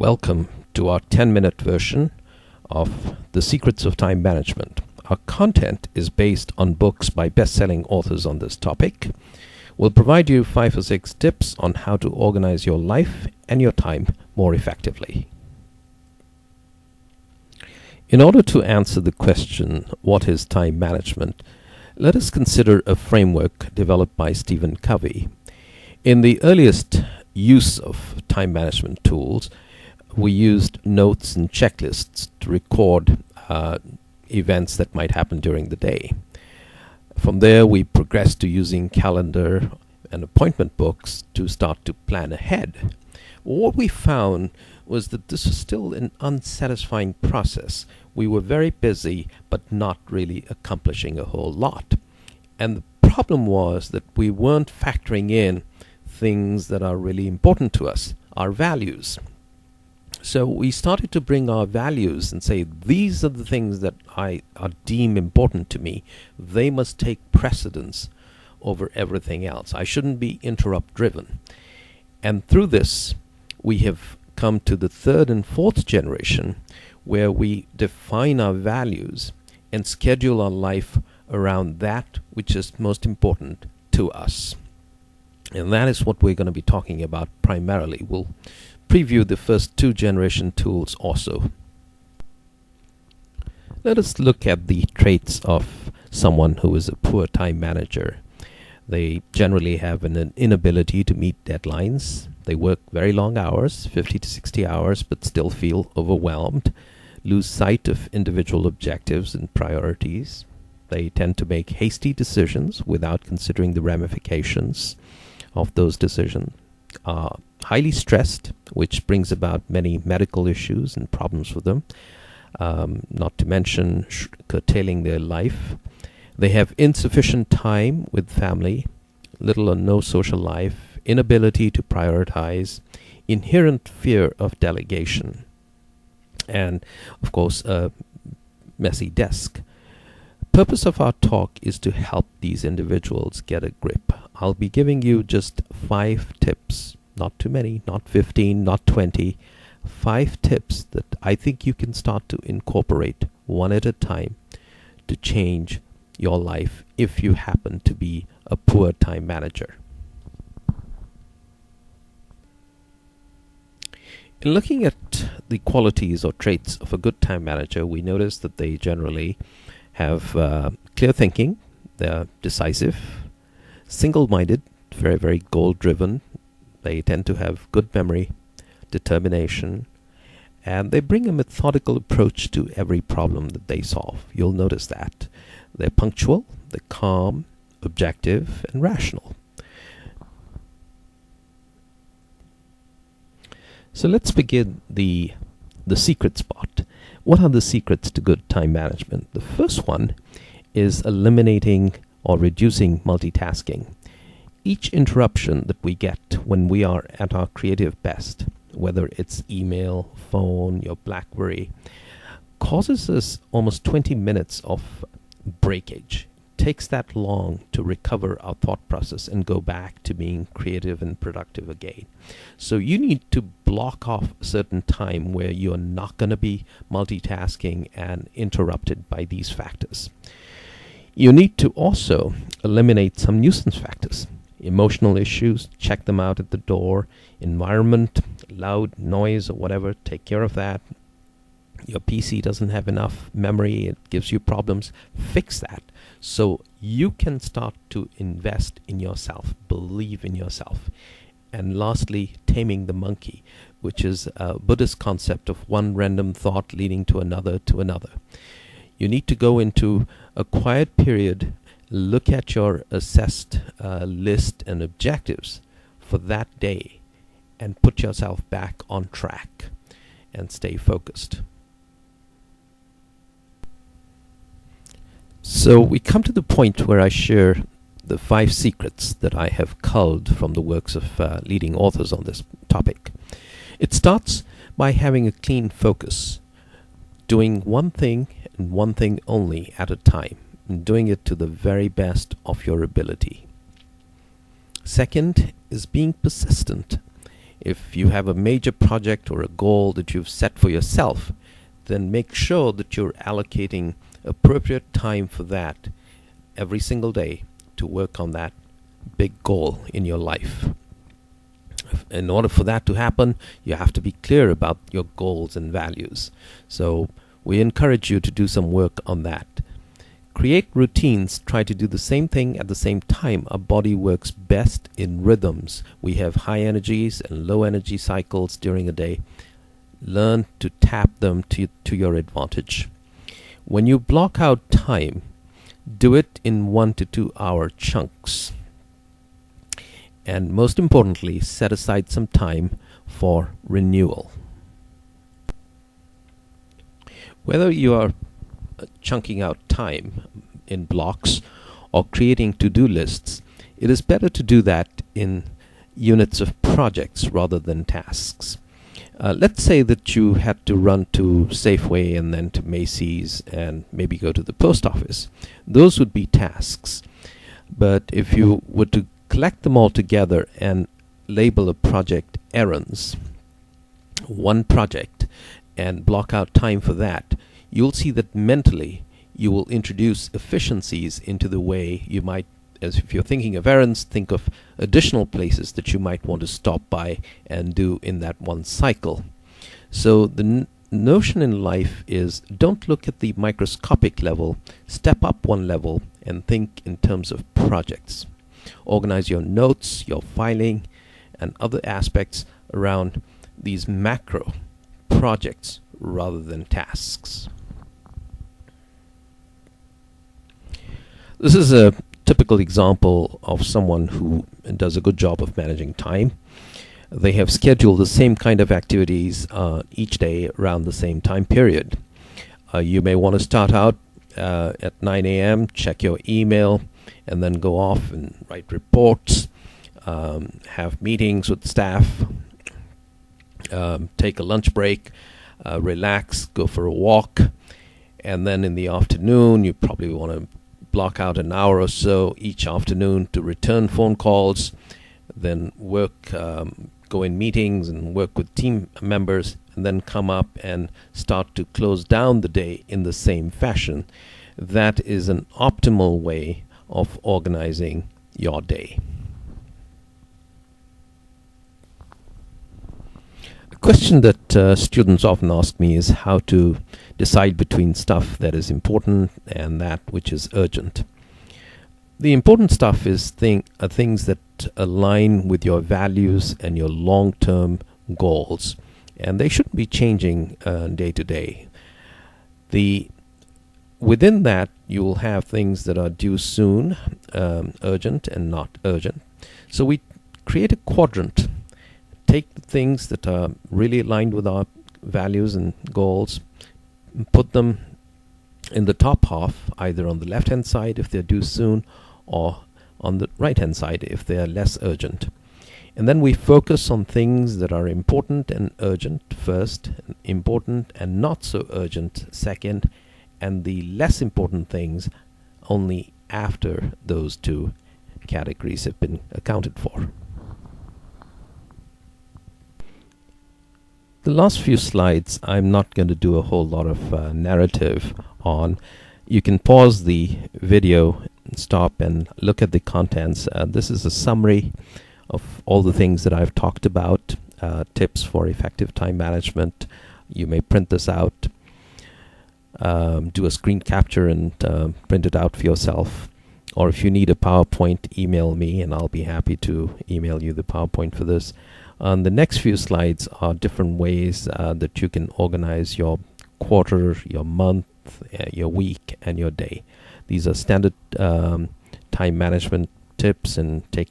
Welcome to our 10-minute version of The Secrets of Time Management. Our content is based on books by best-selling authors on this topic. We'll provide you 5 or 6 tips on how to organize your life and your time more effectively. In order to answer the question, what is time management, let us consider a framework developed by Stephen Covey. In the earliest use of time management tools, we used notes and checklists to record events that might happen during the day. From there, we progressed to using calendar and appointment books to start to plan ahead. What we found was that this was still an unsatisfying process. We were very busy, but not really accomplishing a whole lot. And the problem was that we weren't factoring in things that are really important to us, our values. So we started to bring our values and say, these are the things that I deem important to me. They must take precedence over everything else. I shouldn't be interrupt driven. And through this, we have come to the 3rd and 4th generation where we define our values and schedule our life around that which is most important to us. And that is what we're going to be talking about primarily. We'll preview the first 2 generation tools also. Let us look at the traits of someone who is a poor time manager. They generally have an inability to meet deadlines. They work very long hours, 50 to 60 hours, but still feel overwhelmed, lose sight of individual objectives and priorities. They tend to make hasty decisions without considering the ramifications of those decisions. Highly stressed, which brings about many medical issues and problems for them, not to mention curtailing their life. They have insufficient time with family, little or no social life, inability to prioritize, inherent fear of delegation, and, of course, a messy desk. Purpose of our talk is to help these individuals get a grip. I'll be giving you just 5 tips. Not too many, not 15, not 20. 5 tips that I think you can start to incorporate one at a time to change your life if you happen to be a poor time manager. In looking at the qualities or traits of a good time manager, we notice that they generally have clear thinking, they're decisive, single-minded, very, very goal-driven. They tend to have good memory, determination, and they bring a methodical approach to every problem that they solve. You'll notice that. They're punctual, they're calm, objective, and rational. So let's begin the secret spot. What are the secrets to good time management? The first one is eliminating or reducing multitasking. Each interruption that we get when we are at our creative best, whether it's email, phone, your BlackBerry, causes us almost 20 minutes of breakage. It takes that long to recover our thought process and go back to being creative and productive again. So you need to block off a certain time where you're not going to be multitasking and interrupted by these factors. You need to also eliminate some nuisance factors. Emotional issues, check them out at the door. Environment, loud noise or whatever, take care of that. Your PC doesn't have enough memory, it gives you problems. Fix that so you can start to invest in yourself, believe in yourself. And lastly, taming the monkey, which is a Buddhist concept of one random thought leading to another to another. You need to go into a quiet period, look at your assessed list and objectives for that day and put yourself back on track and stay focused. So we come to the point where I share the 5 secrets that I have culled from the works of leading authors on this topic. It starts by having a clean focus, doing one thing and one thing only at a time, and doing it to the very best of your ability. Second is being persistent. If you have a major project or a goal that you've set for yourself, then make sure that you're allocating appropriate time for that every single day to work on that big goal in your life. In order for that to happen, you have to be clear about your goals and values. So we encourage you to do some work on that. Create routines. Try to do the same thing at the same time. Our body works best in rhythms. We have high energies and low energy cycles during a day. Learn to tap them to your advantage. When you block out time, do it in 1 to 2 hour chunks. And most importantly, set aside some time for renewal. Whether you are chunking out time in blocks or creating to-do lists, it is better to do that in units of projects rather than tasks. Let's say that you had to run to Safeway and then to Macy's and maybe go to the post office. Those would be tasks. But if you were to collect them all together and label a project errands, one project, and block out time for that, you'll see that mentally you will introduce efficiencies into the way you might, as if you're thinking of errands, think of additional places that you might want to stop by and do in that one cycle. So the notion in life is, don't look at the microscopic level, step up one level and think in terms of projects. Organize your notes, your filing, and other aspects around these macro projects rather than tasks. This is a typical example of someone who does a good job of managing time. They have scheduled the same kind of activities each day around the same time period. You may want to start out at 9 a.m., check your email, and then go off and write reports, have meetings with staff, take a lunch break, relax, go for a walk, and then in the afternoon you probably want to block out an hour or so each afternoon to return phone calls, then work, go in meetings and work with team members, and then come up and start to close down the day in the same fashion. That is an optimal way of organizing your day. A question that students often ask me is how to decide between stuff that is important and that which is urgent. The important stuff is things that align with your values and your long-term goals, and they shouldn't be changing day to day. Within that, you will have things that are due soon, urgent and not urgent. So we create a quadrant. Take the things that are really aligned with our values and goals, and put them in the top half, either on the left-hand side if they're due soon, or on the right-hand side if they are less urgent. And then we focus on things that are important and urgent first, important and not so urgent second, and the less important things only after those two categories have been accounted for. The last few slides I'm not going to do a whole lot of narrative on. You can pause the video, stop and look at the contents. This is a summary of all the things that I've talked about, tips for effective time management. You may print this out, do a screen capture and print it out for yourself. Or if you need a PowerPoint, email me and I'll be happy to email you the PowerPoint for this. The next few slides are different ways that you can organize your quarter, your month, your week, and your day. These are standard time management tips and take